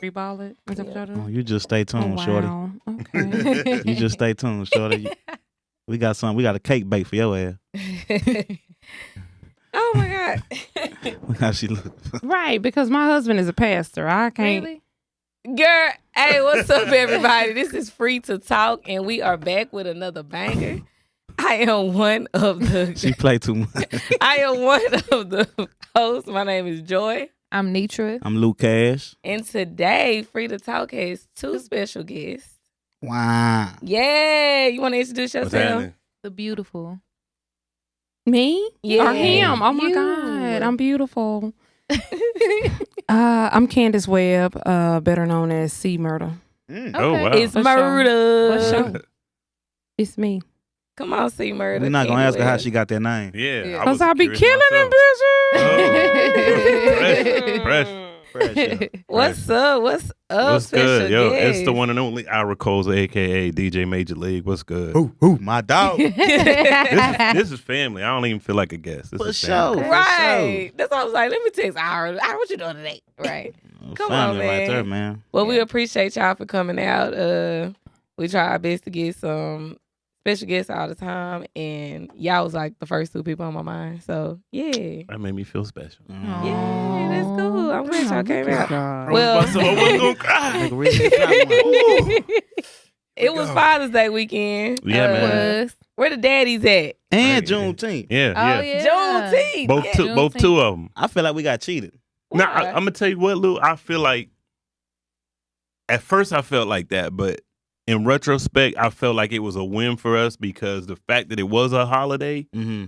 Reball it. Is that what y'all do? Oh, you just stay tuned, shorty. Wow. Okay. You just stay tuned, shorty. We got a cake bake for your ass. Oh my God. Look how she look. Right, because my husband is a pastor. I can't. Really? Girl, hey, what's up, everybody? This is Free to Talk, and we are back with another banger. I am one of the. She play too much. I am one of the hosts. My name is Joy. I'm Nitra. I'm Luke Cash. And today, Free to Talk has two special guests. Wow. Yeah, you want to introduce What's yourself? happening? The beautiful. Me? Yeah. Or him? Oh my You. God, I'm beautiful. I'm Candice Webb, better known as C Murder. Oh, wow. It's For sure. murder. For sure. It's me. Come on, see murder. We're not gonna ask her how Anyway. she got that name. Yeah. Because I be curious killing them myself. bitches. Fresh. What's up? What's up, What's special good? Yo, guest? it's the one and only Eyerah Candice, a.k.a. DJ Major League. What's good? Who? My dog. This is family. I don't even feel like a guest. This For is sure. family. Right. That's why I was like, let me text Eyerah. Eyerah, what you doing today? Right. Come Family on, right man. there, man. Well, we appreciate y'all for coming out. We try our best to get some special guests all the time, and y'all was like the first two people on my mind. So yeah, That made me feel special. yeah, that's cool. I'm glad y'all came out. I Well- was gonna cry. Nigga really got one. It was Father's Day weekend. Yeah, man. Where the daddies at? And Juneteenth. Yeah, yeah. Juneteenth. Both Yeah. two, both two of them. I feel like we got cheated. Now, Why? I'm gonna tell you what, Lou. I feel like at first I felt like that, but in retrospect, I felt like it was a win for us because the fact that it was a holiday, Mm-hmm.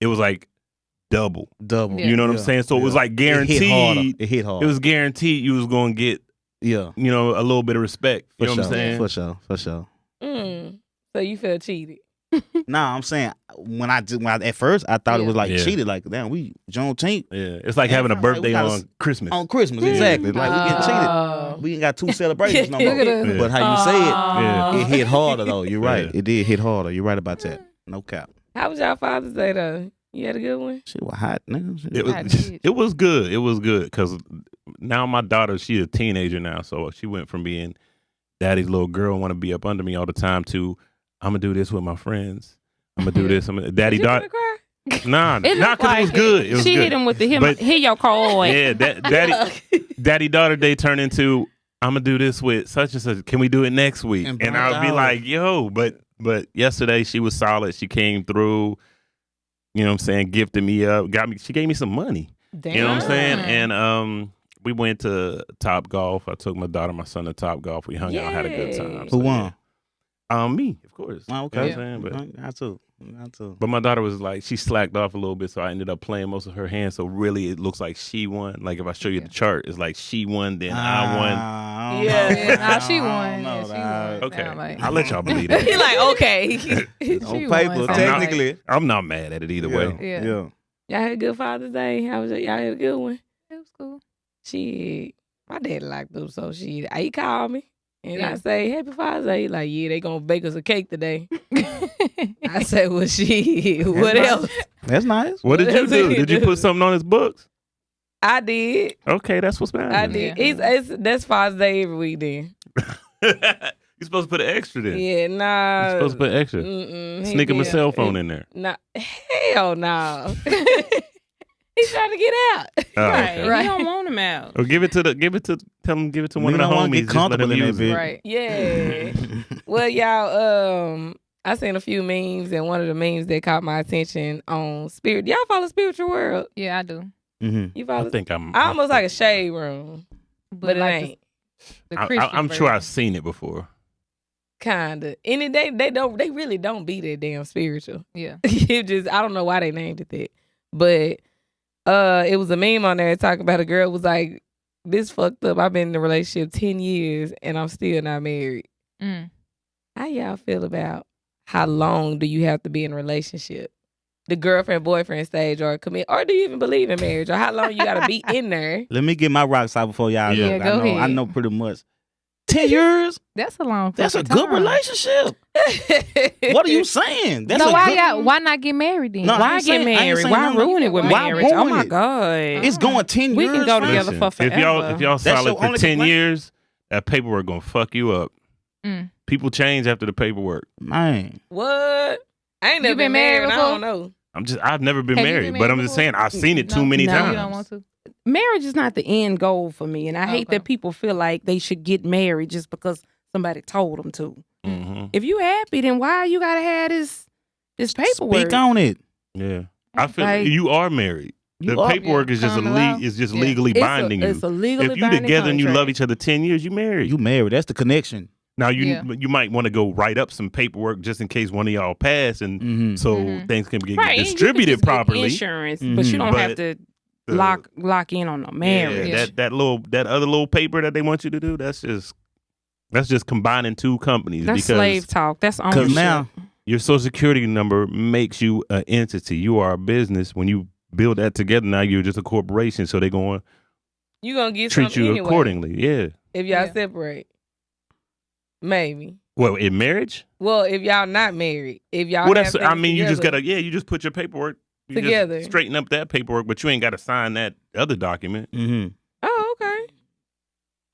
it was like double. Double. Yeah. You know what I'm saying? So it was like guaranteed. It hit harder. It hit hard. It was guaranteed you was gonna get, yeah. you know, a little bit of respect. You For know sure. what I'm saying? For sure. For sure. So you feel cheated? Nah, I'm saying when I at first I thought it was like Yeah. cheated. Like damn, we Juneteenth Yeah, it's like Yeah, having a like, we birthday gotta on Christmas. on Christmas. Exactly. Like we getting cheated. Oh. We ain't got two celebrations no Look more. at us. Yeah. But how you say Yeah. it hit harder though. You're right. Yeah. It did hit harder. You're right about that. No cap. How was y'all Father's Day though? You had a good one? Shit was hot, nigga. Shit It was- was it was good. It was good because now my daughter, she's a teenager now, so she went from being daddy's little girl, want to be up under me all the time to I'm gonna do this with my friends. I'm gonna do this. Daddy Did you daughter. wanna cry? Nah, It not looked because it was like good. It was she good. hit him with the But- hit your coin. Yeah, daddy daughter day turned into I'm gonna do this with such and such. Can we do it next week? And And I'll be $5. like, yo, but yesterday she was solid. She came through. You know what I'm saying? Gifted me up. She gave me some money. Damn. You know what I'm saying? And we went to Top Golf. I took my daughter, my son to Top Golf. We hung out, had a good time. Who won? Me, of course. Oh, You know okay. what I'm saying? But I too. I too. but my daughter was like, she slacked off a little bit, so I ended up playing most of her hands. So really, it looks like she won. Like if I show you the chart, it's like she won, then I won. Yeah. Nah, she won. No, Yeah, she won. Okay, Sound like- I'll let y'all believe that. He like, okay. On She paper, won. technically. I'm not mad at it either way. Yeah. Yeah. Y'all had a good Father's Day. How was it? Y'all had a good one? It was cool. Shit. My daddy liked them, so shit. He called me. And Yeah. I say, Happy Father's Day. He like, yeah, they gonna bake us a cake today. I say, well, shit, what nice. else? That's nice. What did you do? Did you put something on his books? I did. Okay, that's what's mattering. I did. Yeah. That's Father's Day every week then. You're supposed to put an extra then. Yeah, nah. You're supposed to put extra. He Sneak him a did. cell phone in there. Nah, hell no. He's trying to get out. Oh, Right. okay. Right. You don't want him out. Or give it to one We of the don't wanna homies. get Just let comfortable him in use that it. bitch. Right. Yeah. Well, y'all, I seen a few memes, and one of the memes that caught my attention on Spirit. Y'all follow Spiritual World? Yeah, I do. Mm-hmm. You follow? I think I'm Almost like a shade room, but it like ain't. The I'm Christian sure I've version. seen it before. Kinda. And they really don't be that damn spiritual. Yeah. It just, I don't know why they named it that. But it was a meme on there talking about a girl was like, this fucked up. I've been in a relationship 10 years and I'm still not married. Mm. How y'all feel about how long do you have to be in a relationship? The girlfriend, boyfriend stage or commit, or do you even believe in marriage? Or how long you gotta be in there? Let me get my rocks out before y'all Yeah, go. go I ahead. know pretty much. 10 years? That's a long. That's a fucking good time. relationship. What are you saying? That's So a good, why not get married then? No, I Why ain't get saying- I ain't married? saying Why nothing. ruin it with Why marriage? Oh ruin my it? god! It's going 10 We years. can go fam. together for If y'all forever. solid your for only 10 complaint? years, that paperwork gonna fuck you up. Mm. People change after the paperwork. Man. What? I ain't never You been been married. married I before? don't know. I've never been Have you married, been but married I'm just before? saying I've seen it too No, many no, times. you don't want to. Marriage is not the end goal for me, and I hate Okay. that people feel like they should get married just because somebody told them to. Mm-hmm. If you happy, then why you gotta have this paperwork? Speak on it. Yeah, I feel Like- you are married. You The are- paperwork is just common law. Yeah. legally binding It's you. a legally If you binding together and you love contract. each other 10 years, you married. You married. That's the connection. Now you Yeah. you might want to go write up some paperwork just in case one of y'all pass, and Mm-hmm. so Mhm. things can get Right, and you can distributed just get properly. insurance, but Mhm. you don't But have to The- lock in on a marriage. Yeah, that other little paper that they want you to do. That's just combining two companies That's because slave talk. That's Because ownership. now, your social security number makes you an entity. You are a business. When you build that together, now you're just a corporation. So they're going You gonna get to treat something you anyway accordingly. Yeah. if y'all Yeah. separate. Maybe. Well, in marriage. Well, if y'all not married, if y'all Well, have that's. things I mean, you just together. you just put your paperwork you just Together. straighten up that paperwork, but you ain't got to sign that other document. mm-hmm. Oh, okay.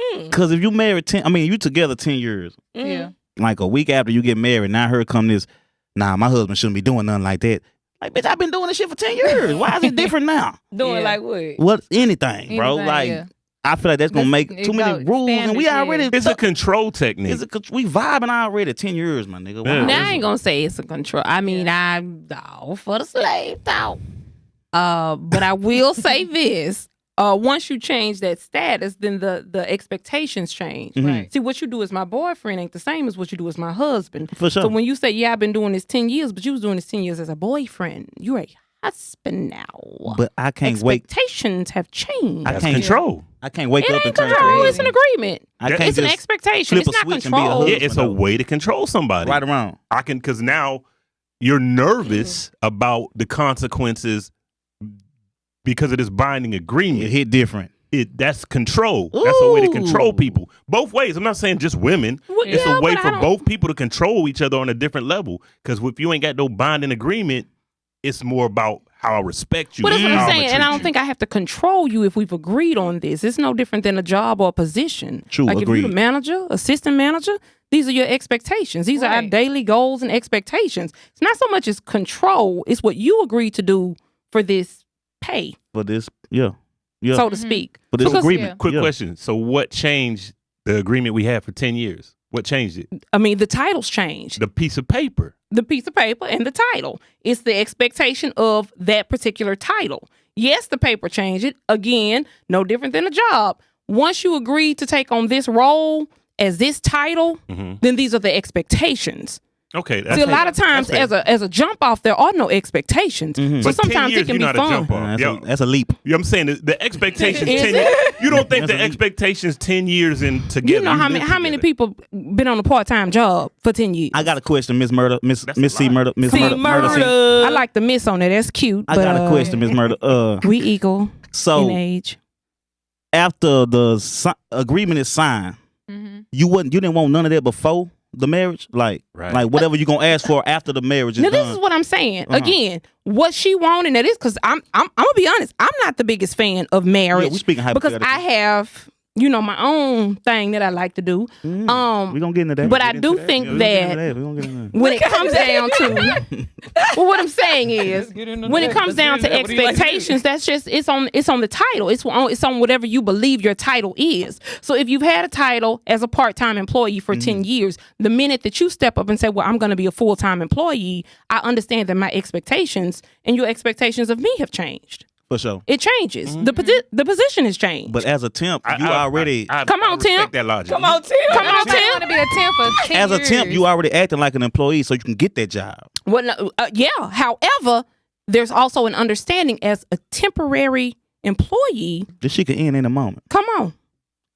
Hmm. Because if you married 10, I mean, you together 10 years. Mhm. Yeah. Like a week after you get married, now here come this, nah, my husband shouldn't be doing nothing like that. Like, bitch, I've been doing this shit for 10 years. Why is it different now? Doing Yeah. like what? What? Anything, bro. Anything, Like, yeah. I feel like that's going to Let's- make too it many go rules. And we standards, yeah. already, It's a control technique. we vibing already 10 years, my nigga. Yeah. Wow. Now I ain't gonna say it's a control. I mean, I'm all for the slave talk. But I will say this: once you change that status, then the expectations change. Mhm. Right. See, what you do as my boyfriend ain't the same as what you do as my husband. For sure. So when you say, "Yeah, I've been doing this 10 years," but you was doing this 10 years as a boyfriend, you're a husband now. But I can't wait. Expectations have changed. I That's can't- control. I can't wake It up ain't and turn control. to It's an agreement. I can't It's an just expectation. flip It's a not switch and be a control. husband. Yeah, it's a way to control somebody. right around. I can because now you're nervous about the consequences because of this binding It agreement. hit different. That's control. That's a way to control Ooh. people. Both ways. I'm not saying just women. Well, It's yeah, a way but for I don't- both people to control each other on a different level. Because if you ain't got no binding agreement, it's more about how I respect you. Well, that's what how I'm I'ma saying, and I treat don't you. think I have to control you if we've agreed on this. It's no different than a job or a position. True, like if you're agreed. the manager, assistant manager, these are your expectations. These are our Right. daily goals and expectations. It's not so much as control; it's what you agreed to do for this pay, For this, yeah. Yeah. so to speak. For this because- agreement. Quick Yeah. question. So what changed the agreement we had for 10 years? What changed it? I mean, the titles changed. The piece of paper. The piece of paper and the title. It's the expectation of that particular title. Yes, the paper changed it. Again, no different than a job. Once you agree to take on this role as this title, Mhm. then these are the expectations. Okay. See, a lot of times that's fair. as a jump off, there are no expectations. Mhm. So But 10 sometimes years, it can you're be not a fun. jump off. That's, that's a leap. You know what I'm saying? The expectations Is 10 it? You don't think That's the a leap. expectations 10 years in together. You know how live many together. people been on a part-time job for 10 years? I got a question, Miss Murder. Miss That's a Miss C lot. Murder. Miss See, Murder. C. I like the miss on there. That's cute. I but, got a question, Miss Murder. We equal in So age. after the agreement is signed, Mm-hmm. you didn't want none of that before the marriage, like Right. like whatever you gonna ask for after the marriage is Now, done. this is what I'm saying. Uh-huh. Again, what she wanted, that is because I'm gonna be honest. I'm not the biggest fan of yeah, marriage we speaking because hypothetically. I have, my own thing that I like to do. we gonna get into that. But I get into do that? think Yeah, we gonna get into that that. We gonna get into that. when it comes down to, well, what I'm saying is, when it comes down to expectations, that's just it's on the title. It's on whatever you believe your title is. So if you've had a title as a part-time employee for 10 years, the minute that you step up and say, "Well, I'm going to be a full-time employee," I understand that my expectations and your expectations of me have changed. For sure. It changes. The position has changed. But as a temp, I- you I- already I Come on, respect Tim. that logic. Come on, Tim. Come on, I Tim. want to be a temp for 10 as a years. temp, you already acting like an employee, so you can get that job. Well, no, yeah. However, there's also an understanding as a temporary employee. This shit can end in a moment. Come on.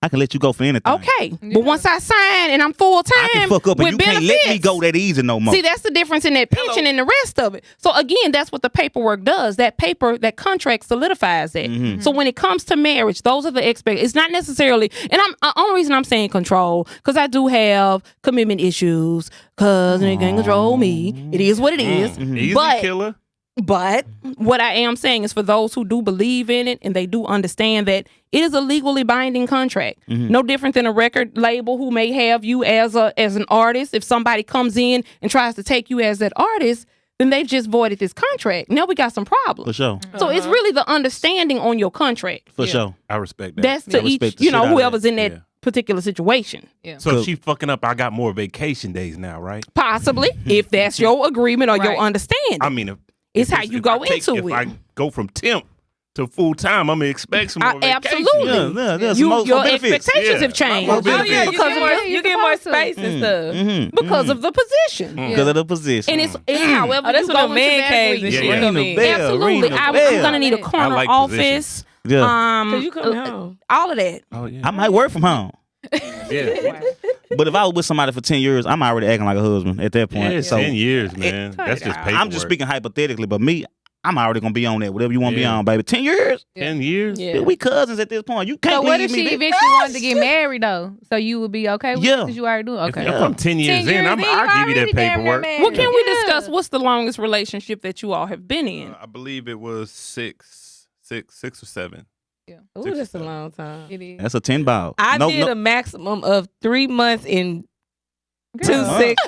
I can let you go for anything. Okay, but once I sign and I'm full time, I can fuck up and with you benefits, can't let me go that easy no more. See, that's the difference in that pension and the rest of it. So again, that's what the paperwork does. That paper, that contract solidifies that. Mm-hmm. So when it comes to marriage, those are the It's not necessarily, and I'm only reason I'm saying control because I do have commitment issues. Cause they can't control me. It is what it is. Easy But killer. But what I am saying is for those who do believe in it and they do understand that it is a legally binding contract. No different than a record label who may have you as an artist. If somebody comes in and tries to take you as that artist, then they've just voided this contract. Now we got some problems. For sure. So it's really the understanding on your contract. For sure. I respect that. That's to I respect each, the shit out of whoever's that. in that particular situation. So if she fucking up, I got more vacation days now, right? Possibly, if that's your agreement or your Right. understanding. I mean, It's how you go into if it. I go from temp to full time, I'm gonna expect some more vacation. Absolutely. Yeah, Your benefits. expectations Yeah. have changed. More Oh yeah, benefits. you get more space and stuff. Because of the position. Because of the position. And it's however Oh, that's you when go the man into that caves and agreement. shit Yeah. come Ring in. the bell. Absolutely. Ring the I'm bell. gonna need a corner like office. Yeah. Cause you come home. All of that. Oh yeah. I might work from home. Yeah. But if I was with somebody for 10 years, I'm already acting like a husband at that point. Yeah, So 10 years, man. cut That's it just out. paperwork. I'm just speaking hypothetically, but me, I'm already gonna be on that. Whatever you want to be Yeah. on, baby. 10 years? 10 years? Yeah. We cousins at this point. You can't So what leave if me. she bitch. eventually wanted to get married though? So you would be okay with Yeah. it because you already doing okay. If I'm 10 years in, I'll give you that paperwork. Well, can we Yeah. discuss what's the longest relationship that you all have been in? I believe it was six or seven. Ooh, that's a long time. It is. That's a 10 ball. I No, did no. a maximum of 3 months in Girl. 6.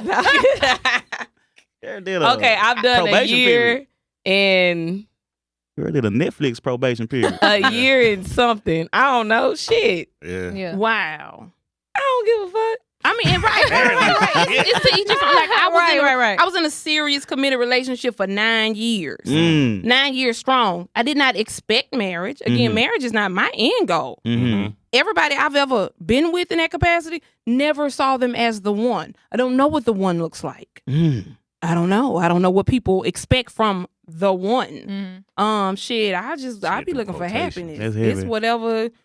Girl did a Okay, I've done a probation year period. and Girl did a Netflix probation period. a year and something. I don't know. Shit. Yeah. Yeah. Wow. I don't give a fuck. I mean, and right. It's to each his own. Like I was Right. I was in a serious committed relationship for 9 years. Mm. 9 years strong. I did not expect marriage. Again, marriage is not my end goal. Mm-hmm. Everybody I've ever been with in that capacity never saw them as the one. I don't know what the one looks like. Mm. I don't know. I don't know what people expect from the one. Mhm. Shit, I'd be them looking for quotations. happiness. That's It's heavy.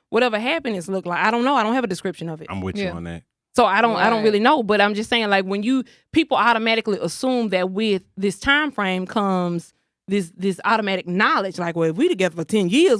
whatever happiness look like. I don't know. I don't have a description of it. I'm with you Yeah. on that. So I don't Right. really know, but I'm just saying, like, when people automatically assume that with this time frame comes this automatic knowledge, like, well, if we together for 10 years,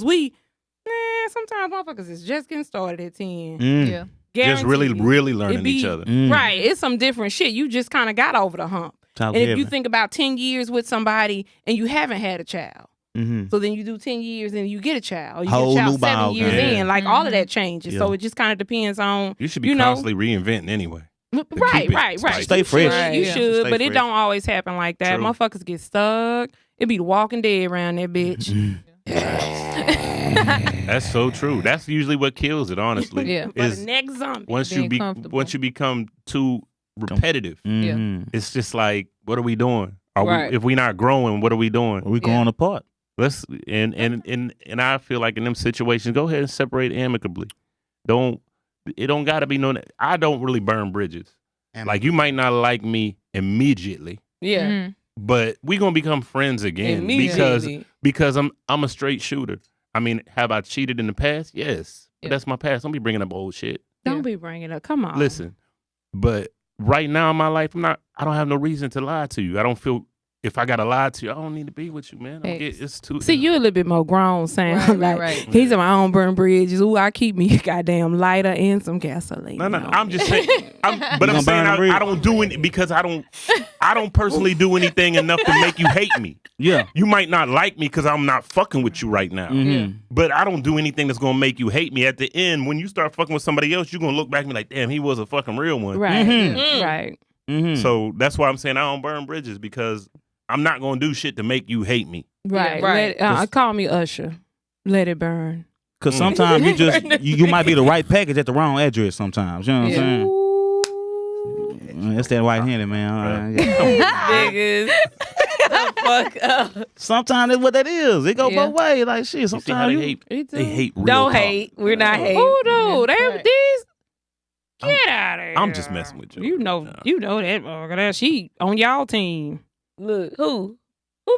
sometimes motherfuckers is just getting started at 10. Mm. Yeah. Just really, Guaranteed. really It learning be- each other. Mm. Right. It's some different shit. You just kind of got over the hump. Talk And if heavy. you think about 10 years with somebody and you haven't had a child, Mhm. so then you do 10 years and you get a child. Or you Whole get a child new 7 ball years game. in. Like, all of that changes. Yeah. So it just kind of depends on, You should be you know, constantly reinventing anyway. Right. keep it spicy. Stay You fresh. should, Right, You yeah. should, Stay but it fresh. don't always happen like that. True. Motherfuckers get stuck. It be the Walking Dead around that bitch. That's so true. That's usually what kills it, honestly. Yeah. But the Is next zombie. once being you comfortable. once you become too repetitive, Mhm. it's just like, what are we doing? Right. If we not growing, what are we doing? We going apart. Let's and I feel like in them situations, go ahead and separate amicably. It don't gotta be no. I don't really burn bridges. Like, you might not like me immediately, Yeah. Mhm. but we gonna become friends again Immediately. because I'm a straight shooter. I mean, have I cheated in the past? Yes, but Yeah. that's my past. Don't be bringing up old shit. Don't be bringing it up. Come on. Listen, but right now in my life, I don't have no reason to lie to you. I don't feel, if I gotta lie to you, I don't need to be with you, man. It's too. See, you a little bit more grown, sound Right, like right. he's in my own burn bridges. Ooh, I keep me a goddamn lighter and some gasoline. No, on I'm it. just saying. But You I'm gonna saying burn the bridge? I don't do it because I don't personally do anything enough to make you hate me. Yeah. You might not like me because I'm not fucking with you right now. Mhm. But I don't do anything that's gonna make you hate me. At the end, when you start fucking with somebody else, you're gonna look back and be like, damn, he was a fucking real one. Right, Mhm. right. Mhm. So that's why I'm saying I don't burn bridges, because I'm not gonna do shit to make you hate me. Right. right. Call me Usher. Let it burn. Cause sometimes you might be the right package at the wrong address sometimes. You know what I'm saying? It's that white-handed, man. Niggas. Fuck up. Sometimes that's what that is. It go Yeah. both ways. Like, shit, You see how sometimes they hate? It They do. hate real Don't talk. hate. We're not hating. Who do? They Right. these. Get out of here. I'm just messing with you. You know that motherfucker. That she on y'all team. Look, who me?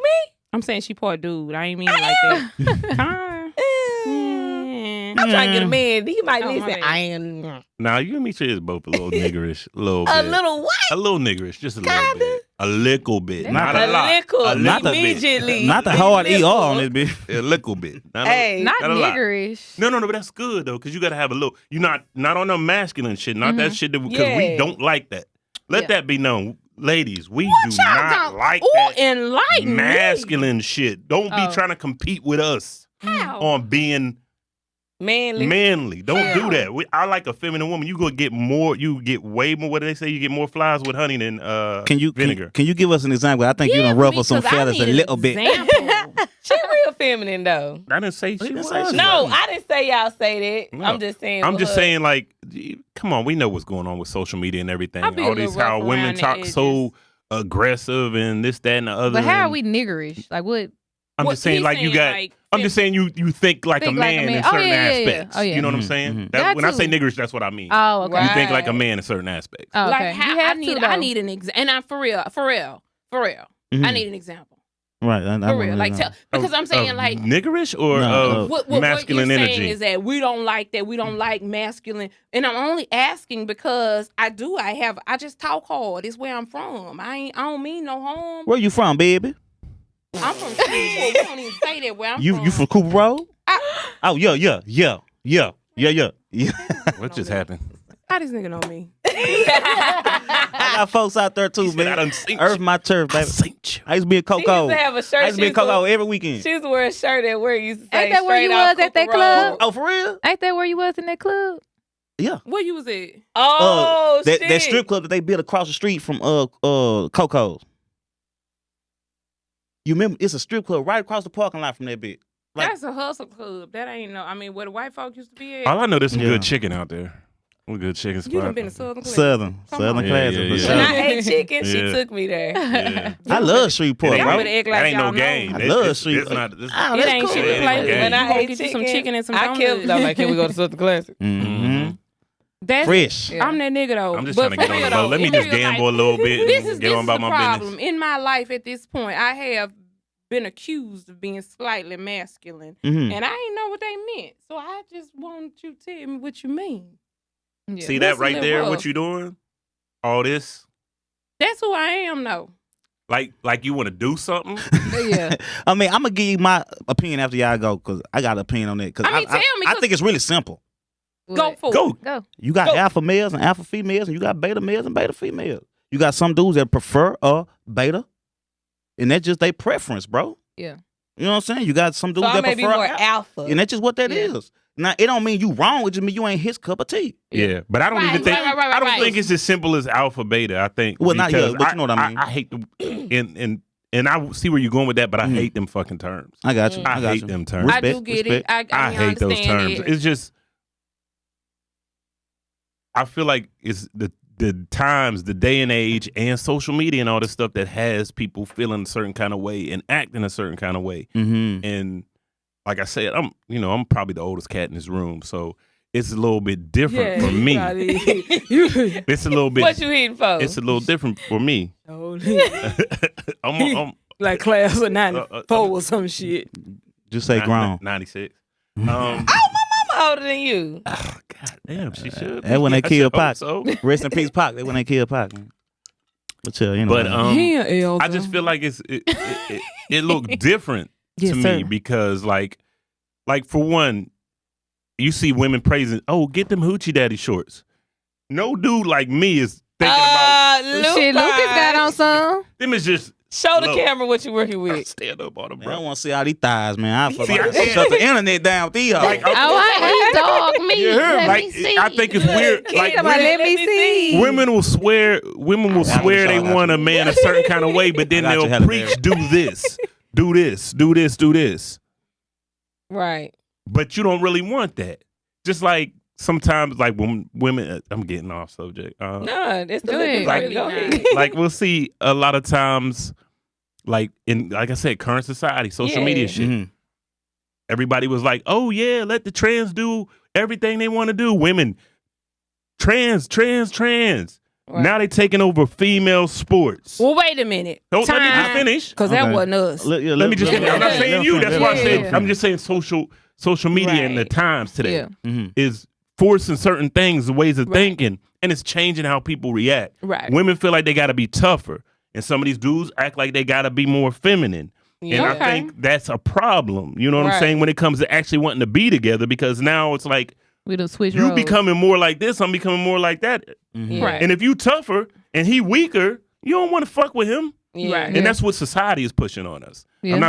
I'm saying she part dude. I ain't mean it like that. Kinda. Yeah. I'm trying to get a man. He might Oh, listen. my I am Now you and me is both a little niggerish, a little a bit. little what? A little niggerish, just a little bit. A little bit. Not Not a a lot. little. A Not little the- bit. Immediately. Not the hard ER on this bitch. A little bit. Not Hey. Not Not a lot. niggerish. No, but that's good though, because you gotta have a little. You're not on the masculine shit, not that shit because Yeah. we don't like that. Let Yeah. that be known, ladies. We do Y'all not don't- like Ooh, that enlighten me. masculine shit. Don't be Oh. trying to compete with us How? on being Manly. manly. Don't do that. I like a feminine woman. You gonna get more. You get way more. What do they say? You get more flies with honey than vinegar. Can you give us an example? I think you done Give ruffle me, some 'cause I feathers a need an little bit. example. She real feminine though. I didn't say she didn't was. say she No, wasn't. I didn't say y'all say that. No. I'm just saying. I'm with just her. saying, like, come on, we know what's going on with social media and everything. I be a All little these how rough women around the talk edges. so aggressive and this, that, and the other. But how are and we niggerish? Like what? I'm What just saying, he's like, you saying, got. like, I'm just saying, you think like a Think like a man man. in Oh, certain yeah, yeah, yeah. aspects. Oh, yeah. You know what I'm Mhm, saying? mhm. That, Got when I say to. niggerish, that's what I mean. Oh, okay. Right. You think like a man in certain aspects. Oh, okay. Like how You have I need, to, I though. need an example, and I'm for real. I Mhm. need an example Right. for real. Like tell, because I'm saying like niggerish or No, what masculine you're energy. saying is that we don't like that. We don't like masculine, and I'm only asking because I just talk hard. It's where I'm from. I don't mean no harm. Where you from, baby? I'm from Shreveport. We don't even say that where I'm from. You from Cooper Road? Oh yeah. What just happened? How this nigga know me? I got folks out there too, He said, I man. done seen Earth you. my turf, I baby. seen you. I used to be in She used Coco. to have a shirt. I used to be in Coco every weekend. She used to wear a shirt at where you used to say Ain't that where you straight off was at that Cooper club? Road. Oh, for real? Ain't that where you was in that club? Yeah. Where you was at? Oh, that, shit. that strip club that they built across the street from Coco's. You remember? It's a strip club right across the parking lot from that bit. Like- That's a hustle club. That ain't no. I mean, where the white folk used to be at. All I know, there's some Yeah. good chicken out there. Some good chicken spots. You done been to Southern Class. Southern Come on. classic. Yeah, for yeah, sure. When yeah. I ate chicken, she Yeah. took me there. Yeah. I love Shreveport, That Y'all bro. better act like ain't no y'all know. game. I That- love it's- Shreveport. it's not- it's- Oh, It that's ain't cool. shit Yeah, to play with. game. When I You gonna ate get you some chicken, chicken and some I donuts. killed. I'm like, can we go to Southern Classic? Mhm. That's Fresh. I'm that nigga though. I'm just But trying to get for on the real, boat. though, Let me in just real gamble life, a little bit This and is get on about the my problem business. in my life at this point. I have been accused of being slightly masculine, Mhm. and I ain't know what they meant. So I just want you to tell me what you mean. Yeah. See that That's a right little there? rough. What you doing? All this? That's who I am, though. Like you want to do something? Yeah. I mean, I'm gonna give you my opinion after y'all go because I got an opinion on that. Cause I mean, tell me, I 'cause- think it's really simple. Go What? for it. Go. Go. You got Go. alpha males and alpha females, and you got beta males and beta females. You got some dudes that prefer a beta, and that's just their preference, bro. Yeah. You know what I'm saying? You got some So dudes I that may be prefer more alpha, alpha. and that's just what that is. Yeah. Now, it don't mean you wrong. It just mean you ain't his cup of tea. Yeah, but I don't Right, even think right, I don't right. think it's as simple as alpha beta. I think Well, not because yet, but you know what I mean. I hate the and I see where you're going with that, but I Mhm. hate them fucking terms. I got you. I got hate you. them terms. I do Respect, get respect. it. I mean, hate those understand terms. it. It's just I feel like it's the times, the day and age, and social media and all this stuff that has people feeling a certain kind of way and acting a certain kind of way. Mm-hmm. And like I said, I'm probably the oldest cat in this room, so it's a little bit different for me. It's a little bit. What you eating for? It's a little different for me. I'm like class of 94 or some shit. Just say grown. 96. I'm older than you. Oh, God damn, she should. That when they I kill should hope Pac. so. Rest in peace, Pac. That when they kill Pac. Man. But you know. But Elder. I just feel like it looked different Yes, to me sir. because like for one, you see women praising, oh, get them hoochie daddy shorts. No dude like me is thinking about Shit, Lucas got on some. them. Is just Show the low. camera what you working with. Stand up on them, Man, I bro. want to see all these thighs, man. I feel See, like I- shut the internet down with these hoes. Like, Oh, I eat dog meat. You heard? Let Like, me see. I think it's weird. Like Somebody let me see. women will swear they want a man a certain kind of way, but then I got you, they'll Halle preach, do this, do this, do this, do this. Right. But you don't really want that. Just like sometimes, like when women, I'm getting off subject. No, it's the Go ahead. liquor. Go ahead. Like we'll see a lot of times, like I said, current society, social Yeah. media shit. Mhm. Everybody was like, "Oh yeah, let the trans do everything they want to do." Women, trans. Right. Now they taking over female sports. Well, wait a minute. Don't let me just Time. finish. Because that Okay. wasn't us. Let me just. let- I'm not let- saying let- you. let- That's let- why I let- said. yeah. I'm just saying social media and the Right. times today Yeah. Mhm. is forcing certain things, the ways of thinking, and it's changing how people react. Right. Women feel like they got to be tougher, and some of these dudes act like they got to be more feminine. And I Okay. think that's a problem. You know what I'm Right. saying? When it comes to actually wanting to be together, because now it's like We done switch you roles. becoming more like this, I'm becoming more like that. Mhm. Right. And if you tougher and he weaker, you don't want to fuck with him. Yeah. Right. And that's what society is pushing on us. Yeah. I'm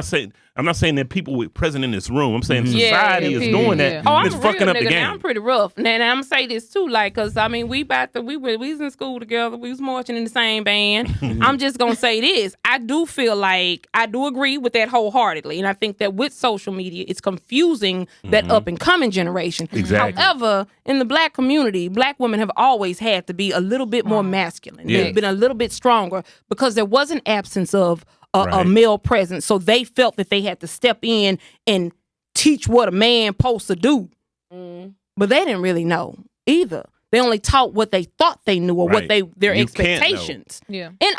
not saying that people present in this room. I'm saying Mhm. Yeah, society yeah, is period, doing that. yeah. Oh, I'm It's a fucking real up the nigga. game. Now I'm pretty rough. And I'm gonna say this too, like, cause I mean, we was in school together. We was marching in the same band. I'm just gonna say this. I do feel like I do agree with that wholeheartedly, and I think that with social media, it's confusing that up and coming generation. Exactly. However, in the black community, black women have always had to be a little bit more masculine. Yes. They've been a little bit stronger because there was an absence of a Right. male presence. So they felt that they had to step in and teach what a man supposed to do. But they didn't really know either. They only taught what they thought they knew or what Right. their You can't know. expectations. Yeah. And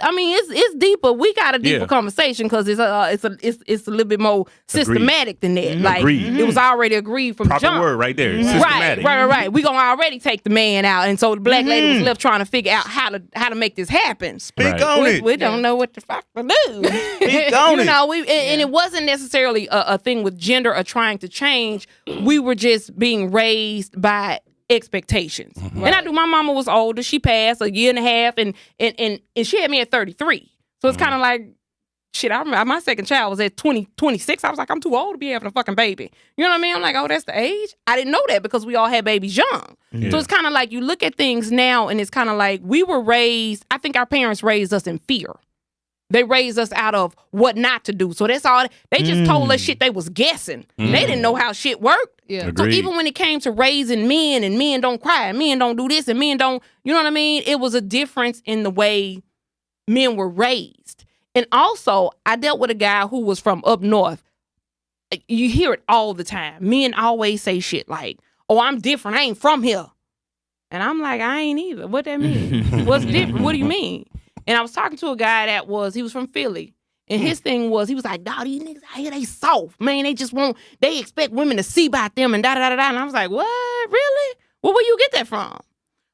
it's deeper. We got a deeper Yeah. conversation because it's a little bit more systematic than that. Like Agreed. it was already agreed from the Proper jump. word right there. Right, Systematic. right. We gonna already take the man out, and so the black lady was left trying to figure out how to make this happen. Speak Right. on it. We don't know what the fuck to do. Speak on You it. know, and it wasn't necessarily a thing with gender or trying to change. We were just being raised by expectations. And I do. My mama was older. She passed a year and a half, and she had me at 33. So it's kind of like, shit, I remember my second child was at 26. I was like, I'm too old to be having a fucking baby. You know what I mean? I'm like, oh, that's the age? I didn't know that because we all had babies young. Yeah. So it's kind of like you look at things now, and it's kind of like we were raised, I think our parents raised us in fear. They raised us out of what not to do. So that's all. They just told us shit they was guessing. They didn't know how shit worked. Yeah. So Agreed. even when it came to raising men, and men don't cry, and men don't do this, and men don't, you know what I mean? It was a difference in the way men were raised. And also, I dealt with a guy who was from up north. You hear it all the time. Men always say shit like, oh, I'm different. I ain't from here. And I'm like, I ain't either. What that mean? What's different? What do you mean? And I was talking to a guy he was from Philly. And his thing was, he was like, dawg, these niggas out here, they soft. Man, they expect women to see about them and da-da-da-da. And I was like, what? Really? Well, where you get that from?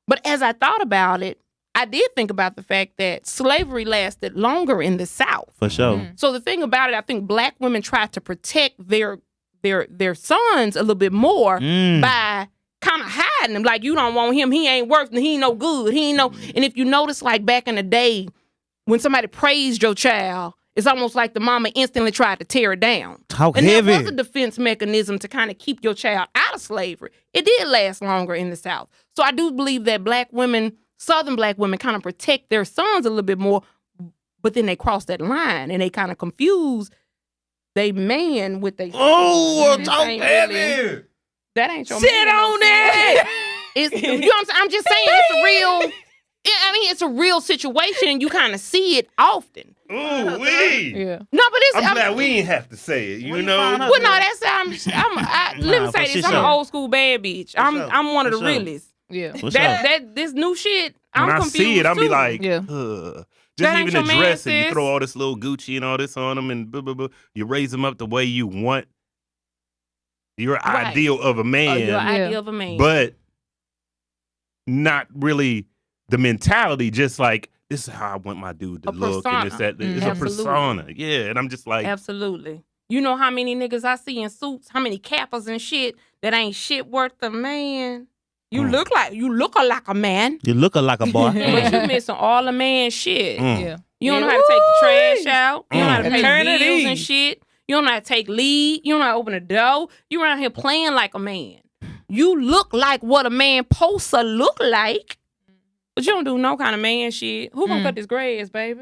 But as I thought about it, I did think about the fact that slavery lasted longer in the South. For sure. So the thing about it, I think black women tried to protect their sons a little bit more by kind of hiding them. Like, you don't want him. He ain't worth it. He ain't no good. He ain't no. And if you notice, like back in the day, when somebody praised your child, it's almost like the mama instantly tried to tear it down. Talk And heavy. that was a defense mechanism to kind of keep your child out of slavery. It did last longer in the South. So I do believe that black women, Southern black women, kind of protect their sons a little bit more, but then they cross that line and they kind of confuse they man with they. Oh, This talk ain't heavy. really- That ain't your Sit man, on no it. It's, you know what I'm saying? I'm just saying it's a real. It's a real situation, and you kind of see it often. Ooh, wee. Yeah. No, but it's. I'm glad we ain't have to say it. You know. find out? Well, no, that's let me Nah, say for this. I'm sure. an old school bad bitch. I'm sure. one of the For sure. realest. Yeah. For sure. That this new shit. I'm When I confused see it, I'll be too. like, Yeah. Just That ain't even your man, address it. You sis. throw all this little Gucci and all this on them, and blah, blah, blah. You raise them up the way you want your Right. ideal of a man, Your Yeah. idea of a man. but not really the mentality. Just like, this is how I want my dude to A look, and this, persona. that. It's Absolutely. a persona, yeah. And I'm just like, Absolutely. You know how many niggas I see in suits, how many kappas and shit that ain't shit worth a man. You look like a man, You look like a boy. but you missing all the man shit. Yeah. You don't know how to take the trash out. You don't know how to pay Eternity. bills and shit. You don't know how to take lead. You don't know how to open a door. You around here playing like a man. You look like what a man supposed to look like, but you don't do no kind of man shit. Who gonna cut this grass, baby?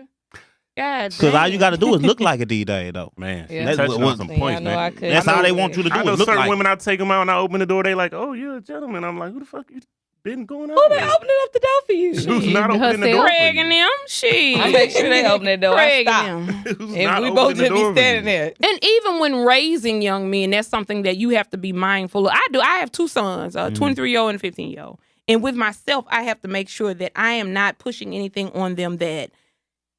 God Because all damn. you got to do is look like it these days, though. man, Yeah. that's touching on What- some See, points, I know I man. could. That's I all know they want you to do I know is look certain like women, I take them out and I open the door, they like, oh, you're a gentleman. I'm like, who the fuck you been going on Who been with? opening up the door for you? Who's Shit. not opening the herself. door for Craig you? and them, shit. I make sure they open that door. I Craig stop. and them. Who's And not we opening both the just be door for standing you? there. And even when raising young men, that's something that you have to be mindful of. I have two sons, a 23-year-old and a 15-year-old. And with myself, I have to make sure that I am not pushing anything on them that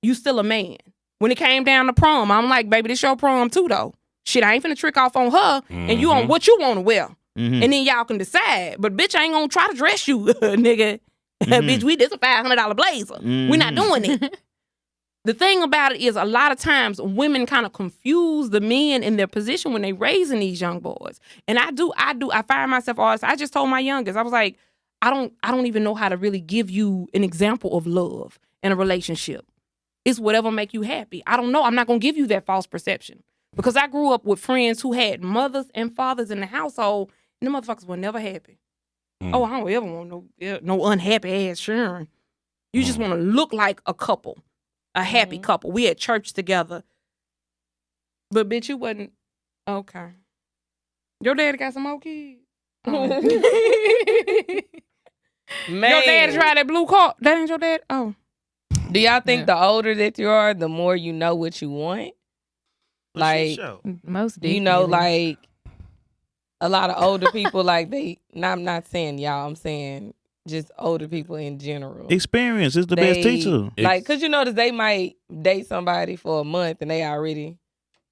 you still a man. When it came down to prom, I'm like, baby, this your prom too, though. Shit, I ain't finna trick off on her, and you on what you want to wear. Mhm. And then y'all can decide. But bitch, I ain't gonna try to dress you, nigga. Bitch, this a $500 blazer. We not doing it. The thing about it is a lot of times women kind of confuse the men in their position when they raising these young boys. And I find myself always, I just told my youngest, I was like, I don't even know how to really give you an example of love in a relationship. It's whatever make you happy. I don't know. I'm not gonna give you that false perception. Because I grew up with friends who had mothers and fathers in the household, and the motherfuckers were never happy. Oh, I don't ever want no unhappy ass Sharon. You just want to look like a couple, a happy couple. We at church together. But bitch, you wasn't. Okay. Your daddy got some more kids. Oh. Man. Your daddy tried that blue car. That ain't your dad? Oh. Do y'all think the older that you are, the more you know what you want? Like, Most you know, like a lot of older people, like I'm not saying y'all, I'm saying just older people in general. Experience is the best teacher. Like, cause you notice they might date somebody for a month and they already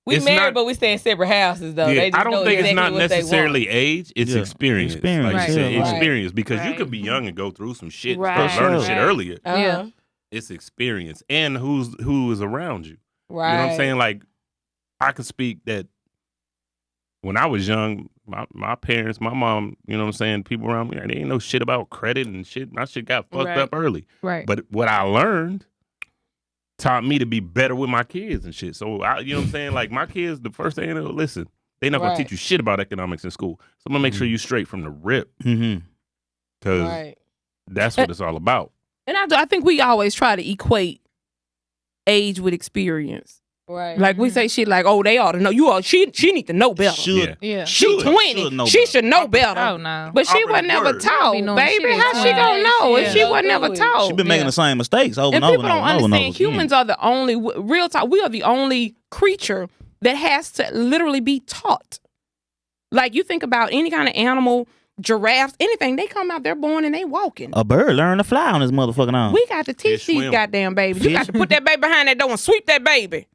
It's married, not- but we stay in separate houses though. Yeah, They just I don't know think it's exactly not what they necessarily want. age. It's experience. Experience, Like you said, right. experience. Because you Right. could be young and go through some shit, Right. start learning For shit sure. earlier. Uh-huh. It's experience and who is around you. Right. You know what I'm saying? Like, I could speak that when I was young, my parents, my mom, you know what I'm saying, people around me, they ain't know shit about credit and shit. My shit got fucked Right. up early. Right. But what I learned taught me to be better with my kids and shit. So, you know what I'm saying? Like, my kids, the first thing they know, listen, they not going Right. to teach you shit about economics in school. So, I'm going to make sure you straight from the rip. Mm-hmm. Because Right. that's what it's all about. And I think we always try to equate age with experience. Right. Like we say shit like, oh, they ought to know. She need to know better. Should. Yeah. She Should 20. know she better. should know better. Oh no. But she Operative was never word. taught, Be knowing baby. shit How she at gonna 20. know if Yeah. she was never She taught? She been making the same mistakes over And and over people and don't over and over understand again. humans are the only real talk. We are the only creature that has to literally be taught. Like you think about any kind of animal, giraffes, anything. They come out, they're born and they walking. A bird learn to fly on this motherfucking arm. We got to teach Fish these swim. goddamn babies. You got to put that baby behind that door and sweep that baby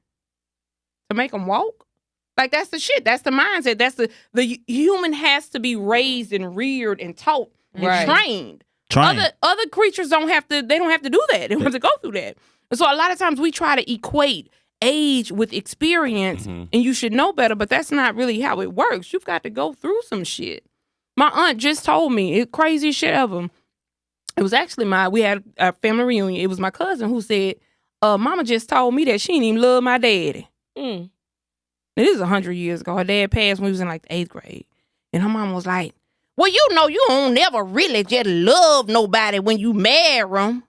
to make them walk. Like that's the shit. That's the mindset. That's the human has to be raised and reared and taught and Right. trained. Train. Other creatures don't have to. They don't have to do that. They don't have to go through that. And so a lot of times we try to equate age with experience, and you should know better. But that's not really how it works. You've got to go through some shit. My aunt just told me it crazy shit ever. It was actually we had a family reunion. It was my cousin who said, "Mama just told me that she didn't even love my daddy." Mm. This is 100 years ago. Her dad passed when we was in like the 8th grade. And her mom was like, well, you know, you don't never really just love nobody when you marry them.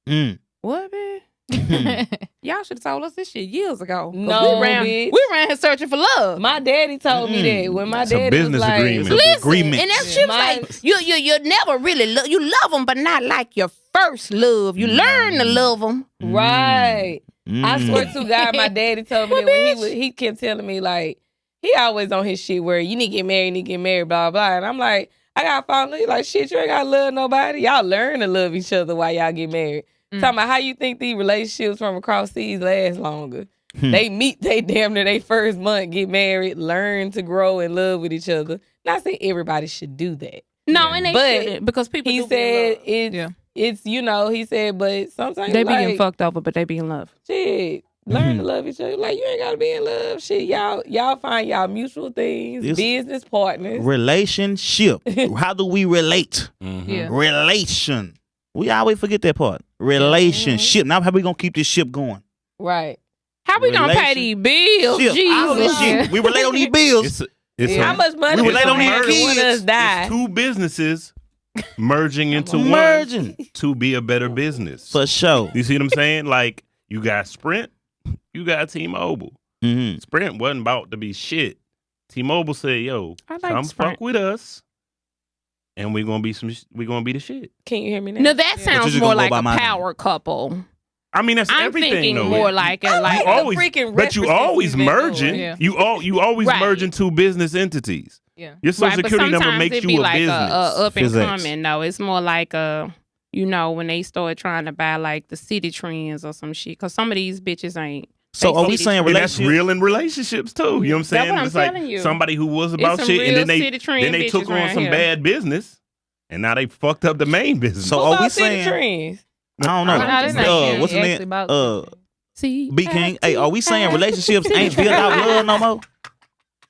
Mm. What, man? Y'all should have told us this shit years ago. 'Cause No, we ran here searching for love. My daddy told me that when my It's a daddy was business like, agreement. Listen, Agreement. and then she was My- like, you never really love, you love them, but not like your first love. You learn to love them. right. I Mm. swear to God, my daddy told me that when he kept telling me like he always on his shit where you need to get married, blah blah. And I'm like, I gotta fall in love. Like shit, you ain't gotta love nobody. Y'all learn to love each other while y'all get married. Talking about how you think these relationships from across seas last longer. They meet, they damn near they first month, get married, learn to grow and love with each other. Not saying everybody should do that. No, and they But shouldn't because people He do be in said love. it's you know, he said, but sometimes They be like, getting fucked over, but they be in love. shit. Learn to love each other. Like you ain't gotta be in love. Shit, y'all find y'all mutual things, It's- business partners. Relationship. How do we relate? Yeah. Relation. We always forget that part. Relationship. Now how we gonna keep this ship going? Right. How we gonna pay these bills? Ship. All this Jesus. shit. We relate on these bills. It's How much money We is relate on these gonna when kids. us die? It's two businesses merging into Merging. one to be a better business. For sure. You see what I'm saying? Like, you got Sprint, you got T-Mobile. Mm-hmm. Sprint wasn't about to be shit. T-Mobile said, "Yo, I like come Sprint. fuck with us, and we gonna be the shit." Can you hear me now? No, that you sounds just more gonna go like by a my power couple. I mean, that's I'm everything thinking though. more like a I You like the always, freaking but you references always you've been merging. doing. Yeah. You always Right. merging two business entities. Yeah. Your social Right, but security number sometimes makes it you be a like business. a up and Physics. coming. No, it's more like you know, when they start trying to buy like the city trends or some shit. Cause some of these bitches ain't So are we saying And that's relationship? real in relationships too. You know what I'm saying? That's what I'm It's like telling you. somebody who was about some shit and real then city trend they took bitches on around some here. bad business and now they fucked up the main business. So Who are we about City saying? Trends? I don't No, that's not know. trend. What's the It's name? actually about See, B King. Hey, are we saying relationships ain't built out love no more?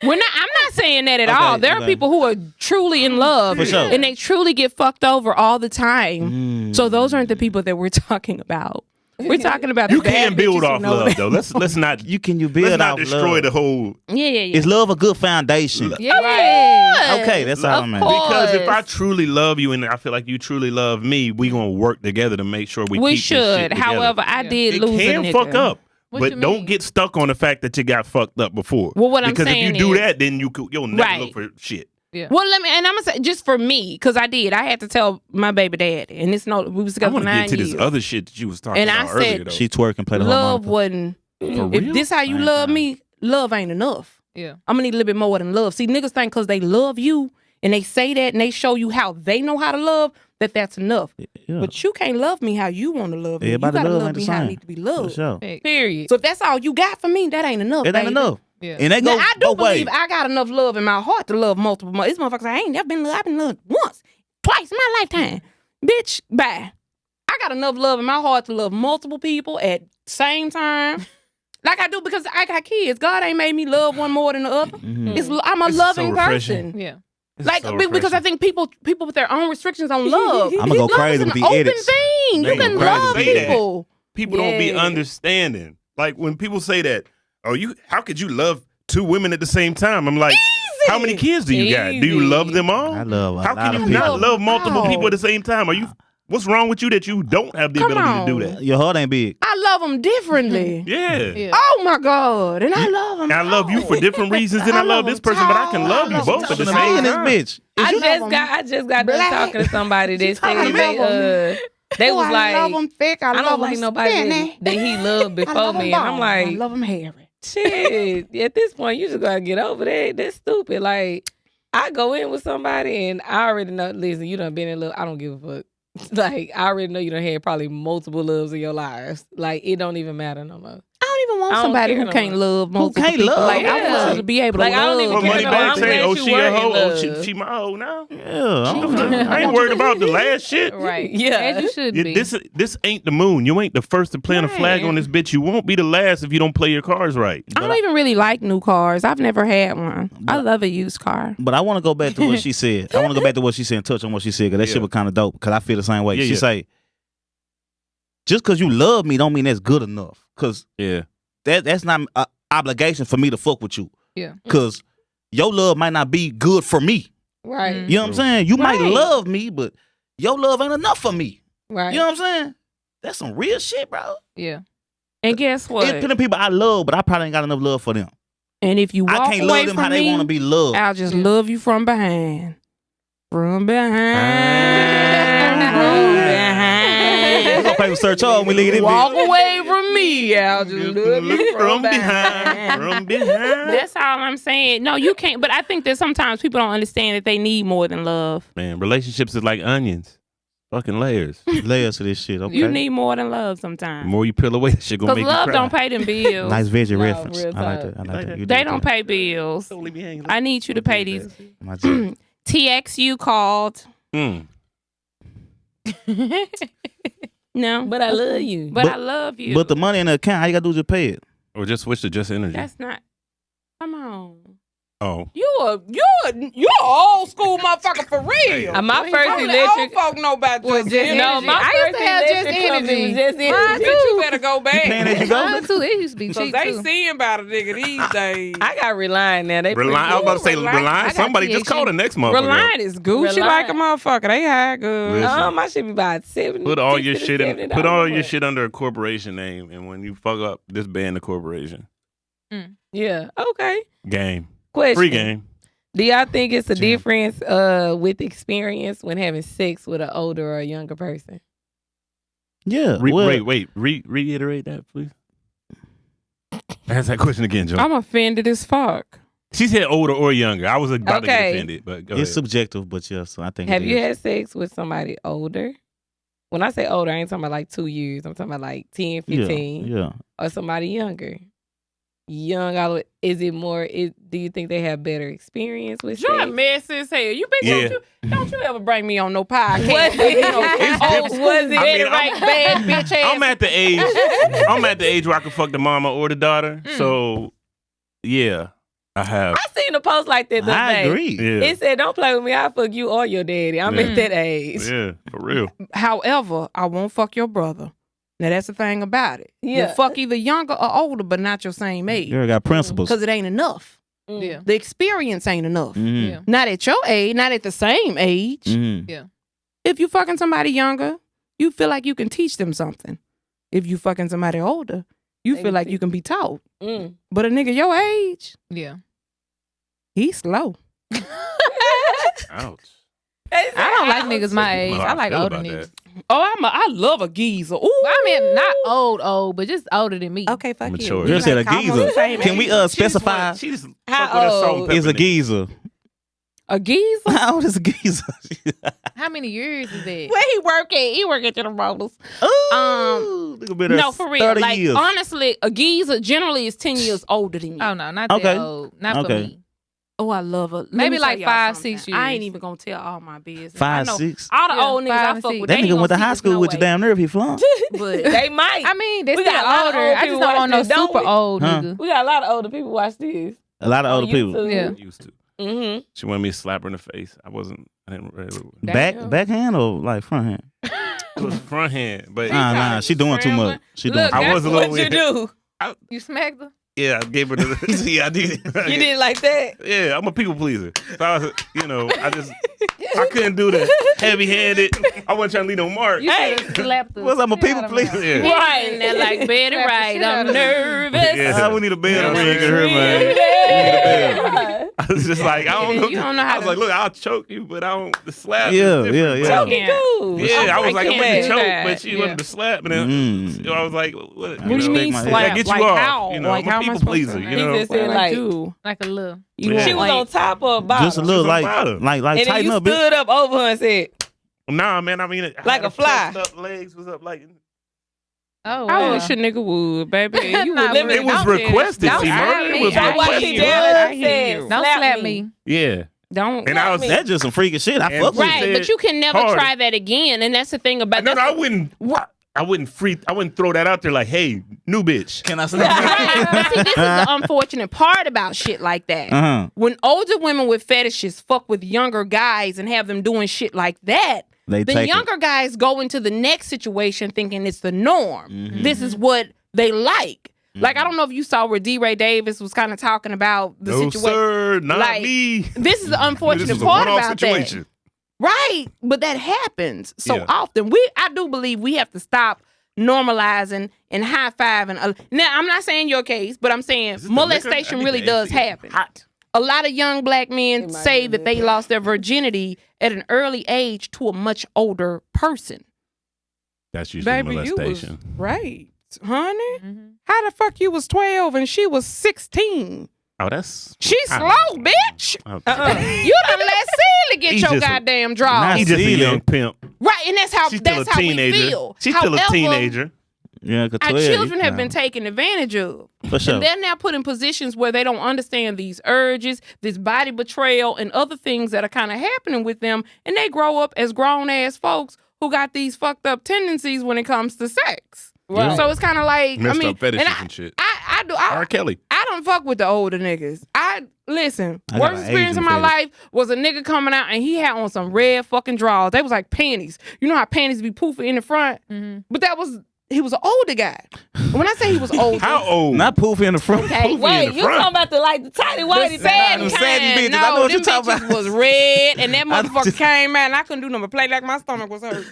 I'm not saying that at Okay, all. There are okay. people who are truly in love For sure. and they truly get fucked over all the time. So those aren't the people that we're talking about. We're talking about You the bad can build bitches who off know love that. though. Let's not You build let's not off destroy love. the whole. Yeah. Is love a good foundation? Yeah. Okay, that's all Of I'm at. course. Because if I truly love you and I feel like you truly love me, we gonna work together to make sure we keep this should. shit together. However, I did it lose can a nigga. fuck up. What But you don't mean? get stuck on the fact that you got fucked up before. Well, what I'm because saying if you do is- that, then you'll never Right. look for shit. Well, I'm gonna say just for me, because I had to tell my baby daddy, and we was I together for want to 9 get to years. this other shit that you was talking And I about earlier said- though. She twerk and play the Love harmonica. wasn't. For If real? this how you Same love time. me, love ain't enough. Yeah. I'm gonna need a little bit more than love. See, niggas think because they love you and they say that and they show you how they know how to love, that's enough. Yeah. But you can't love me how you want to love me. Everybody you gotta love love ain't me the how I same. need to be For loved. sure. Period. So if that's all you got for me, that ain't enough. It ain't baby. enough. Yeah. And that Now, goes I do both ways. believe I got enough love in my heart to love multiple. This motherfucker say, I ain't never been loved. I've been loved once, twice in my lifetime. Bitch, bye. I got enough love in my heart to love multiple people at same time. Like I do because I got kids. God ain't made me love one more than the other. Mhm. I'm a This is so loving refreshing. person. Yeah. It's Like so because I refreshing. think people with their own restrictions on love. I'ma go Love crazy is with an the open edits. thing. They You can go crazy love with the edits. people. People don't be Yeah. understanding. Like when people say that, how could you love two women at the same time? I'm like, how many kids do you got? Do you Easy. love them all? I love a How lot can of you people. not love multiple Wow. people at the same time? What's wrong with you that you don't have the Come ability to do on. that? Your heart ain't big. I love them differently. Yeah. Yeah. Oh my God. And I love them. And I love you for different reasons than I love this person, but I can love you both at the Talking to same me in this time. bitch. I you just love got done black. talking to somebody that talking said they Oh, was I like, love them thick. I I love don't them like nobody skinny. that he loved I before love 'em me. And I'm bald. I like, love them hairy. shit. At this point, you just gotta get over that. That's stupid. Like, I go in with somebody and I already know. Listen, you done been in love. I don't give a fuck. Like, I already know you done had probably multiple loves in your lives. Like, it don't even matter no more. I don't even want I don't somebody care who no can't more. love multiple can't people. love? Like, I Yeah. want you to be able to Like, I don't love. even Well, care Money no, Bag I'm say, glad oh, you she were a in hoe. Oh, love. she my hoe now. Yeah. I ain't worried about the last shit. Right. Yeah. As you should be. This ain't the moon. You ain't the first to plant a flag on this bitch. You won't be the last if you don't play your cards right. I don't even really like new cars. I've never had one. I love a used car. But I want to go back to what she said. I want to go back to what she said and touch on what she said because that Yeah. shit was kind of dope because I feel the same way. Yeah, she yeah. say, just because you love me don't mean that's good enough because Yeah. that's not an obligation for me to fuck with you Yeah. because your love might not be good for me. Right. You know what I'm saying? You might Right. love me, but your love ain't enough for me. Right. You know what I'm saying? That's some real shit, bro. Yeah. And guess what? It's plenty people I love, but I probably ain't got enough love for them. And if you walk I can't away love them from how they me, want to be loved. I'll just love you from behind. From behind. We're From behind. gonna play with Sir Charles when we leave this Walk bitch. away from me. I'll just love you From behind. From behind. That's all I'm saying. No, you can't. But I think that sometimes people don't understand that they need more than love. Man, relationships is like onions. Fucking layers. Layers to this shit, okay? You need more than love The sometimes. more you peel away, that shit gonna Because make you love cry. don't pay them bills. Nice veggie No, reference. real I like talk. that. I like that. You They did don't that. pay bills. Don't leave me hanging. I need you to pay these. My G. TXU called. Mm. No. But I love you. But But- I love you. But the money in the account, all you gotta do is just pay it. Or just switch to just energy. That's not. Come on. Oh. You're old school motherfucker for real. My first Only electric. old folk know about Well, just just energy. No, my I used first to have just electric company energy. was just Mine energy. Bitch, you better go back. Paying as you go. Mine too. It used to be Because cheap they too. seeing about a nigga these days. I got Reliant now. They Reliant. I was about to say Reliant. I Reliant. got Somebody just THC. called the next motherfucker. Reliant is Gucci Reliant. like a motherfucker. They high good. Listen. My shit be about 70. Put all your 60 to shit in. $70 Put all your more. shit under a corporation name, and when you fuck up, disband the corporation. Yeah. Okay. Game. Question. Free game. Do y'all think it's a Jim. difference with experience when having sex with an older or a younger person? Yeah. well, Wait. Reiterate that, please. Ask that question again, Joe. I'm offended as fuck. She said older or younger. I was about to get Okay. offended, but go It's ahead. subjective, but yes, I think Have it you is. had sex with somebody older when I say older, I ain't talking about like 2 years. I'm talking about like 10, 15. Yeah. Or somebody younger. Young, is it more? Do you think they have better experience with You're sex? messy as hell. You bitch, Yeah. don't you ever bring me on no podcast. Was it? Old school, Was it? I mean, right, bad bitch ass. I'm at the age where I can fuck the mama or the daughter. So, yeah, I have. I seen a post like that the other I day. agree. Yeah. It said, "Don't play with me. I'll fuck you or your daddy." I'm at that age. Yeah, for real. However, I won't fuck your brother. Now that's the thing about it. Yeah. You fuck either younger or older, but not your same age. Girl got principles. Because it ain't enough. Yeah. The experience ain't enough. Mhm. Yeah. Not at your age, not at the same age. Mhm. If you fucking somebody younger, you feel like you can teach them something. If you fucking somebody older, you They feel can like teach- you can be taught. Mm. But a nigga your age, Yeah. he's slow. Ouch. I don't like niggas my age. Well, I like feel older about niggas. Oh, I love a geezer. Ooh. Well, I mean, not old, but just older than me. Okay, fuck Mature. you. Girl said a Like, almost geezer. the same Can age. we specify? She just How fuck with her salt and old? pepper Is a nigga. geezer? A geezer? How old is a geezer? How many years is that? Where he work at? He work at the rollers. Look a bit of No, for real. 30 Like, years. honestly, a geezer generally is 10 years older than you. Oh no, not Okay. that old. Not for Okay. me. Oh, I love her. Let Maybe me like tell y'all 5, something. 6 years. I ain't even gonna tell all my business. I 5, know 6. all the Yeah, old niggas 5 I and fuck 6. with. That they ain't nigga went to gonna high see school us with no your way. damn nerve. He flunked. But They might. I mean, they We still got a lot of older. old I people just don't want no watching this, don't super we? old Huh? nigga. We got a lot of older people watch this. A lot of older people. YouTube. Yeah. Used to. Mm-hmm. She wanted me to slap her in the face. I didn't really. Damn. Backhand or like front hand? It was front hand, but Nah, she doing too much. She doing Look, too I much. was a little What you weird. do? You smacked her? Yeah, I gave her the. Yeah, I did. You did it like that? Yeah, I'm a people pleaser. So I was, I couldn't do the heavy handed. I wasn't trying to leave no mark. You should have slapped her. What's I'm a people pleaser? Yeah. right, and they're like, Betty, Slap the right? shit out I'm of her. nervous. Yeah. We need a bell Yeah, ring in her, man. We need a bell. I was just like, I don't know. You don't know how I was to- like, look, I'll choke you, but I don't. The slap. Yeah, is different, yeah, bro. yeah. Choke it cool. Yeah, I was like, I'm can't ready to do choke, that. but she Yeah. wanted to slap, and then Mm. I was like, what? What do you Respect mean my- slap? Yeah, get you like off. how? You know, like I'm a how am I people supposed pleaser, to? you He know? just said Like, like, dude, Like a little. you Yeah. want she was like, on top or bottom. Just a little Just a like bottom. and then tighten you up, bitch. stood up over her and said, Nah, man. I mean, I Like had a fly. pressed Up, legs was up like. Oh, I wow. wish a nigga would, baby. You Nah, would it was don't- requested, don't see, slap Murder. me. It was I requested. hear you. Down I and hear said, you. Don't slap me. Yeah, Don't. and I was. me. That's just some freaky shit. I And fuck with Right, said but you can never hard. try that again, and that's the thing about No, that. I wouldn't. I wouldn't throw that out there like, hey, new bitch. Can I say Right, but see, this is the unfortunate part about shit like that. Uh-huh. When older women with fetishes fuck with younger guys and have them doing shit like that, They the take younger guys go into the next situation thinking it's the norm. This is what they like. Like, I don't know if you saw where D. Ray Davis was kind of talking about the No, situation. sir, not Like, me. This is the unfortunate This is a part one-off about situation. that. Right. But that happens so Yeah. often. I do believe we have to stop normalizing and high-fiving. Now, I'm not saying your case, but I'm saying Is it the molestation liquor? I really need the does AC. happen. Hot. A lot of young black men It might say be that they liquor. lost their virginity at an early age to a much older person. That's usually Baby, molestation. you was right, honey. Mhm. How the fuck you was 12 and she was 16? Oh, that's. She's I- slow, bitch. Okay. You done let Celia get He your just- goddamn draw. He just a Celia. young pimp. Right, and that's how She's still that's a how teenager. we feel. She's still a However, teenager. Yeah, 'cause Our 12, children have nah. been taken advantage of. For sure. And they're now put in positions where they don't understand these urges, this body betrayal, and other things that are kind of happening with them. And they grow up as grown ass folks who got these fucked up tendencies when it comes to sex. Right. So it's kind of like, Messed I mean, up fetishes and and shit. I R. Kelly. I don't fuck with the older niggas. Listen, I got worst an experience in Asian my fetish. life was a nigga coming out and he had on some red fucking drawers. They was like panties. You know how panties be poofy in the front? Mhm. But he was an older guy. When I say he was older, How old? Not poofy in the front. okay, wait, you front. talking about the like the tiny whitey the sad Them thing? sad bitches. No, I know what them you talking bitches about. was red, and that I motherfucker just- came out, and I couldn't do nothing but play like my stomach was hurt.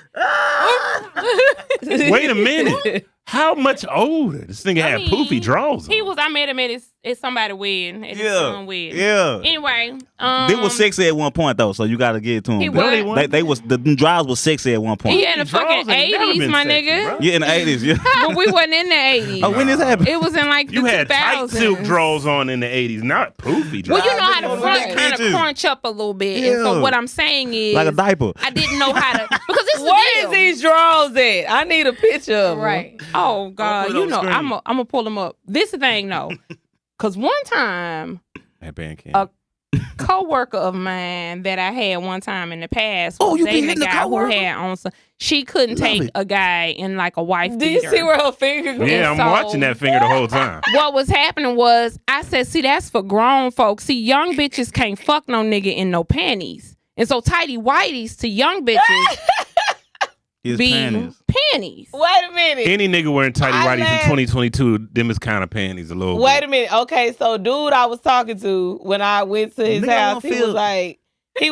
Wait a minute. How much older? This nigga had mean, poofy draws on. He was. I met him at somebody's wedding. At his son's wedding. Yeah. Anyway, They was sexy at one point though, so you gotta get it to them. He No, they was. weren't. They was the drives was sexy at one point. He in the fucking Draws ain't never 80s, been my sexy, nigga. bro. Yeah, in the 80s. Yeah. But we wasn't in the 80s. Oh, when this happened? It was in like You the had 2000s. tight silk draws on in the 80s, not poofy draws. Well, you know how to Right. front kind of Bitches. crunch up a little bit. And so Yeah. what I'm saying is, Like a diaper. I didn't know how to because this is Where the is deal. these drawers at? I need a picture of them. Right. Oh God, put it you on know, screen. I'm gonna pull them up. This the thing, though, because one time That band can. coworker of mine that I had one time in the past. Oh, was you been dating hitting a the guy who coworker? had on some. She couldn't Love take it. a guy in like a wife Do you beater. see where her finger goes? Yeah, I'm so- watching that finger the whole time. What was happening was I said, see, that's for grown folks. See, young bitches can't fuck no nigga in no panties. And so tighty whities to young bitches His be panties. panties. Wait a minute. Any nigga wearing tighty I whities in laughed. 2022, them is kind of panties a little Wait bit. a minute. Okay, so dude I was talking to when I went to his Nigga, I house, don't he feel-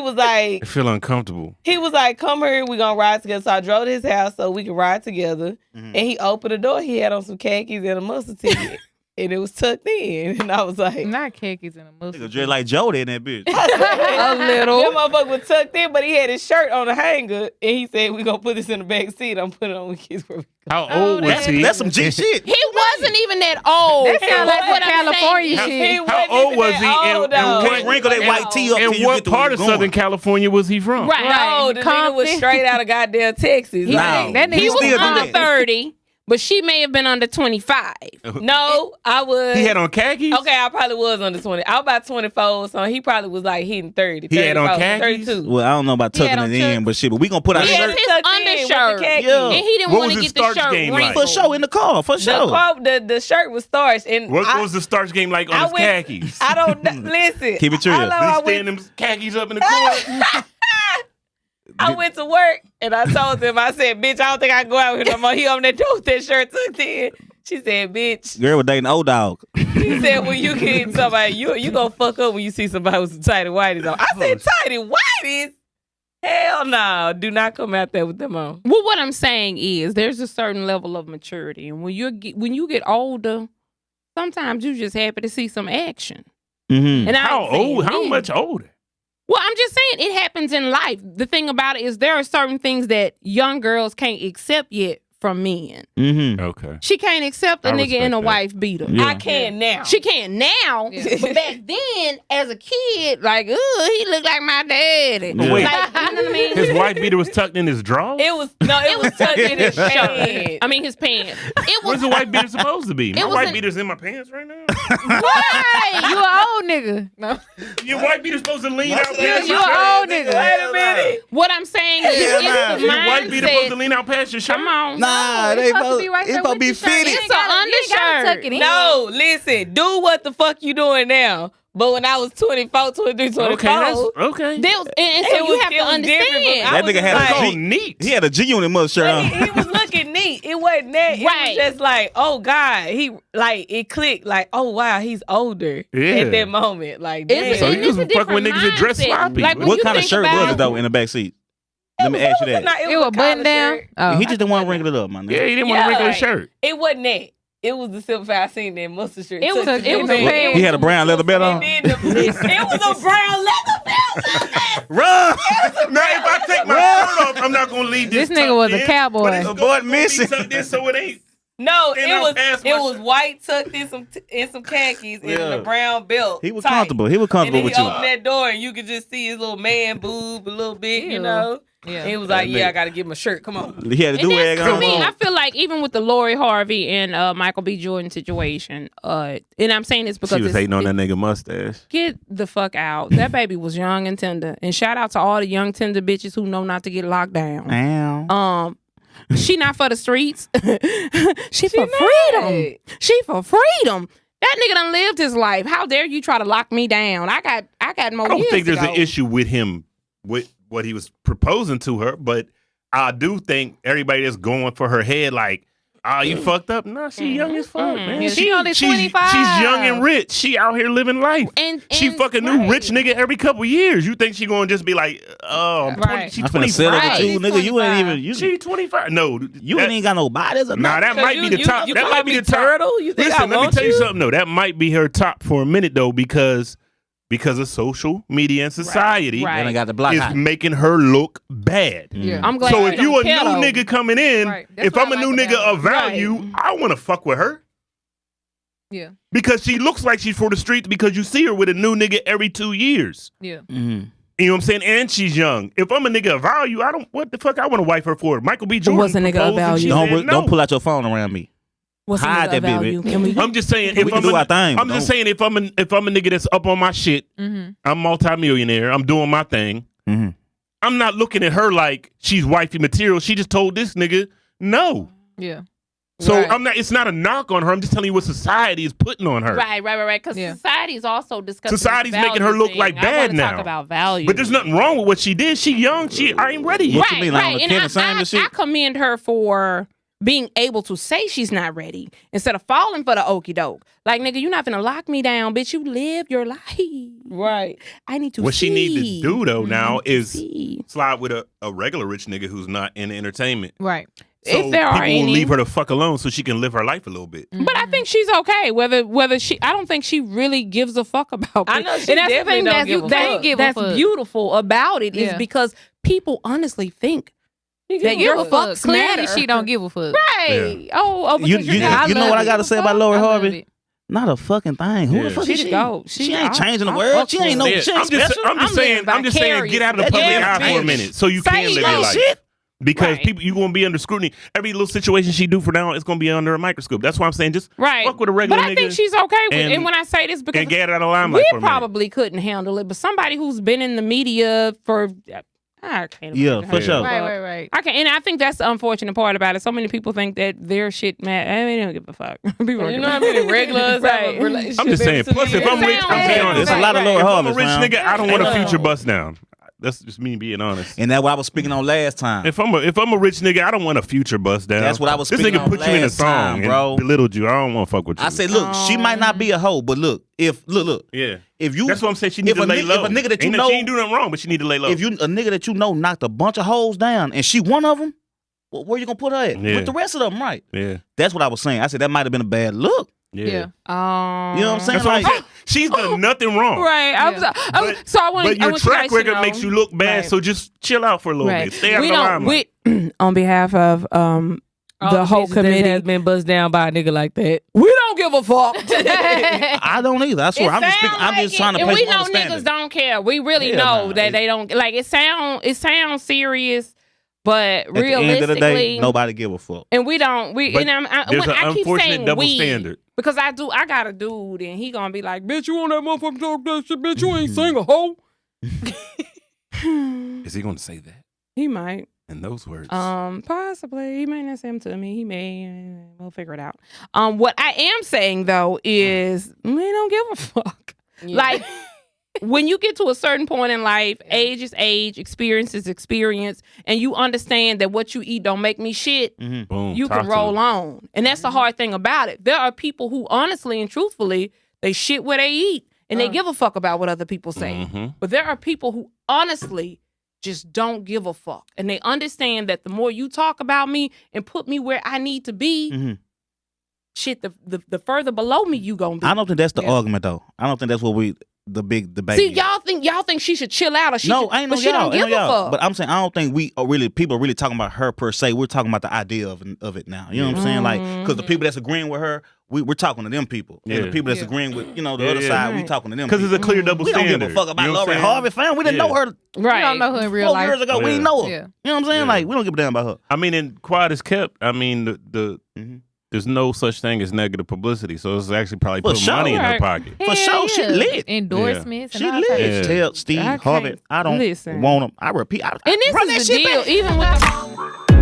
was like, I feel uncomfortable. come here, we gonna ride together. So I drove to his house so we could ride together. Mhm. And he opened the door. He had on some khakis and a mustard ticket. And it was tucked in. And I was like, Not khakis and a Nigga mustard. dressed like Jody in that bitch. a little. That motherfucker was tucked in, but he had his shirt on a hanger. And he said, we gonna put this in the back seat. I'm putting it on with kids. How Oh, old was that's- he? That's some G shit. He wasn't even that old. That sound like What some I'm California saying shit. He How wasn't old even was that he? And old, though. Can't wrinkle that white tee up till And you what get to part where of you Southern going. California was he from? Right. No, the nigga was Compton. straight out of goddamn Texas. Nah. Like, That nigga He was still do under that. 30, but she may have been under 25. no, I was. He had on khakis? Okay, I probably was under 20. I was about 24, so he probably was like hitting 30. He had on 34, khakis? 32. Well, I don't know about He had tucking on it in, but shit. But we gonna put our He He had had shirt his his tucked in with the undershirt. khakis. Yeah. And he didn't What want was to his get the starch shirt game like? wrinkled. for sure in the car for sure. The shirt was starched. And What I, was the starch game like on I his went- khakis? I don't know. Listen. Keep it real. I know Did I he stand went, them khakis up in the corner? I went to work and I told them, I said, bitch, I don't think I can go out here no more. He on that door with that shirt tucked in. She said, bitch. Girl was dating old dog. He said, when you get somebody, you gonna fuck up when you see somebody with some tighty whities on. I said, tighty whities? Hell no. Do not come out there with them on. Well, what I'm saying is there's a certain level of maturity. And when you get older, sometimes you're just happy to see some action. Mm-hmm. And I How ain't saying old? How men. much older? Well, I'm just saying it happens in life. The thing about it is there are certain things that young girls can't accept yet from men. Mm-hmm. Okay. She can't accept a I nigga respect in a that. wife beater. Yeah. I can now. She can now, Yeah. but back then, as a kid, like, ooh, he looked like my daddy. Yeah. Wait. Like, you know what I mean? His white beater was tucked in his drawers? It was tucked in his shirt. shirt. I mean, his pants. It Where's was the white beater supposed to be? My was white an- beater's in my pants right now. Right. You an old nigga. No. Your white beater's supposed to lean out What's past You your an shirt. old nigga. Wait a minute. what I'm saying is Yeah, it's the Your white beater supposed to mindset. lean out past your shirt? Come on. Nah, No, they it's supposed to supposed be right it's there supposed to be with your shirt. fitted. You It's ain't gotta- you ain't gotta undershirt. tuck it in. No, listen. Do what the fuck you doing now. But when I was 24, 23, 24, Okay, that's okay. There was- and so It you was- have it to was different, understand. but That I was nigga had just a So like, G. neat. He had a G-Unit must shirt but on. he was looking neat. It wasn't that. It Right. was just like, oh God, he like it clicked. Like, oh wow, he's older Yeah. at that moment. Like, It's- So damn. you and was it's a fucking with different niggas that dress mindset. sloppy. Like, when What you kind of think shirt was about- it though in the back seat? Let me ask you that. It was button down. Oh. He just didn't want to wrinkle it up, man. Yeah, he didn't want to Yeah. wrinkle his shirt. It wasn't that. It was the simplified. I seen that mustard shirt. It was tucked a in pants. there. He had a brown leather belt on. And then it was a brown leather belt. Run! Now, if I take my shirt off, I'm not gonna leave this. This nigga tucked was a in, cowboy. but it's A gonna boy be missing. tucked in so it ain't. No, And it I'm was past my it was shirt. white tucked in some khakis and Yeah. a brown belt. He was tight. comfortable. He was And comfortable then with he you. opened that door and you could just see his little man boob a little bit, you Ew. know. Yeah. And he was like, That "Yeah, nigga- I got to give him a shirt. Come on." He had a And do-rag that's, on. I mean, I feel like even with the Lori Harvey and Michael B. Jordan situation, and I'm saying this because She was it's- hating on that nigga mustache. Get the fuck out. That baby was young and tender. And shout out to all the young tender bitches who know not to get locked down. Ow. She not for the streets. she for not. freedom. She for freedom. That nigga done lived his life. How dare you try to lock me down? I got more I don't years think to there's go. an issue with him with what he was proposing to her, but I do think everybody that's going for her head, like, you fucked up? No, she young as fuck, man. Yeah, she only 25. She's young and rich. She out here living life. And she fuck a new rich nigga every couple years. You think she gonna just be like, I'm 20, Right. she's I'm finna settle 25. with you, nigga. You ain't even. You, She 25. No, you ain't got no bodies or Nah, nothing. that might be the top. You That might be the top. turtle. You think Listen, I let me want tell you you? something though. That might be her top for a minute though, because of social media and society. Right. And I got the block Is hot. making her look bad. Yeah. I'm glad. So I if you a don't care, new though. nigga coming in, Right. That's if what I'm I a new like nigga about of her. value, I want to fuck with her Yeah. because she looks like she's for the streets because you see her with a new nigga every 2 years. Yeah. Mhm. You know what I'm saying? And she's young. If I'm a nigga of value, what the fuck I want to wife her for? Michael B. Jordan What's a nigga of proposed and value? she Don't said no. don't pull out your phone around me. What's the Hide nigga that of baby. value? Can we? I'm just saying, if We can I'm do our thing. I'm just saying, if I'm a nigga that's up on my shit, I'm multimillionaire. I'm doing my thing. Mm-hmm. I'm not looking at her like she's wifey material. She just told this nigga no. Yeah. So Right. I'm not. It's not a knock on her. I'm just telling you what society is putting on her. Right. Because Yeah. society is also discussing. Society's this making her value look thing. like I bad wanna now. Talk about value, But there's nothing wrong with what she did. She young. I ain't ready. What you mean, like on the And Ken and Simon shit? I commend her for being able to say she's not ready instead of falling for the okie doke. Like, nigga, you're not gonna lock me down, bitch. You live your life. Right. I need to What see. she need to do though now is see. slide with a regular rich nigga who's not in entertainment. Right. So If there are people will any. leave her the fuck alone so she can live her life a little bit. But I think she's okay. Whether she, I don't think she really gives a fuck about. I it. know she and that's the definitely thing don't that's, give a that- fuck. Give a that's fuck. beautiful about it is Yeah. because people honestly think You that can your give a fucks Clearly, matter. she don't give a fuck. Right? Oh, because You you're Yeah, I know love what I it. gotta say about Lori I love Harvey? it. Not a fucking thing. Who Yeah. the fuck She is the she? goat. She ain't changing the I world. fuck She ain't no. with her. She ain't I'm just special. I'm saying, get out of the That public damn eye for a bitch. minute so you Say can live your no life. Shit. Because Right. people, you gonna be under scrutiny. Every little situation she do for now is gonna be under a microscope. That's why I'm saying just Right. fuck with a regular But I nigga think she's okay with it. and- And when I say this, because and get out of the limelight we for a minute. probably couldn't handle it, but somebody who's been in the media for I can't. Yeah, imagine for how sure. to Right, fuck. right. I can, and I think that's the unfortunate part about it. So many people think that their shit mad. I mean, they don't give a fuck. People don't You give know a how fuck. many regulars have Right. a relationship? I'm just saying. Plus, if I'm rich, I'm being honest. There's a lot of Lori If I'm a Harveys, rich fam. nigga, I don't want a Ain't future no- bust down. That's just me being honest. And that's what I was speaking on last time. If I'm a rich nigga, I don't want a future bust down. That's what I was This speaking nigga on put you in a last song time, bro. and belittled you. I don't want to fuck with you. I said, look, she might not be a hoe, but look, look, yeah. if you, That's what I'm saying. She need if to a lay nigga- low. if a nigga that you Ain't know- she ain't do nothing wrong, but she need to lay low. if you a nigga that you know knocked a bunch of hoes down and she one of them, well, where you gonna put her at? Yeah. With the rest of them, right? yeah, That's what I was saying. I said that might have been a bad look. yeah. Yeah. You know what I'm saying? That's what I'm Like, saying. She's done nothing wrong. Right. Yeah. So I want. But your track record to know, makes you look bad, Right. so just chill out for a little Right. bit. Stay out we of the don't. limelight. We on behalf of the whole committee has been buzzed down by a nigga like that. We don't give a fuck. I don't either. I swear. I'm just speaking. I'm just trying to and place we some know understanding. niggas don't care. We really Hell know nah. that they don't like. It sounds serious, but At the realistically, end of the day, nobody give a fuck. and we don't. We But and there's when an I keep unfortunate saying double we standard. because I got a dude, and he gonna be like, "Bitch, you on that motherfucking talk that shit? Bitch, you ain't sing a hoe." Is he going to say that He might. in those words? Possibly. He might not say them to me. He may. We'll figure it out. What I am saying though is we don't give a fuck. Like when you get to a certain point in life, age is age, experience is experience, and you understand that what you eat don't make me shit. Boom. You Talk can to roll me. on, and that's the hard thing about it. There are people who honestly and truthfully they shit where they eat, and they give a fuck about what other people say. Mhm. But there are people who honestly just don't give a fuck. And they understand that the more you talk about me and put me where I need to be, Mhm. shit, the further below me you gonna be. I don't think that's the Yeah. argument though. I don't think that's what the big debate. See, is. y'all think she should chill out or she No, should, ain't no but she y'all. don't Ain't give no a y'all. fuck. But I'm saying I don't think people are really talking about her per se. We're talking about the idea of it now. You know what I'm saying? Like, because the people that's agreeing with her, we're talking to them people. Yeah. And the people that's Yeah. agreeing with the Yeah, other yeah. side, we Right. talking to them. Because it's a clear double we don't standard. give a fuck about You know what Lori I'm saying? Harvey, fam. We didn't Yeah. know her right. We don't know her in real 4 life. years ago. We Yeah. didn't know her. Yeah. You know what I'm saying? Yeah. Like, we don't give a damn about her. I mean, and quiet as kept. I mean, Mhm. there's no such thing as negative publicity. So it's actually probably For putting sure. money in her Right. pocket. For sure, she lit. Endorsements She and all types of lit. Yeah. shit. Tell Steve I Harvey, can't- I don't listen. want him. I repeat. And this run is that the shit deal, back. even with the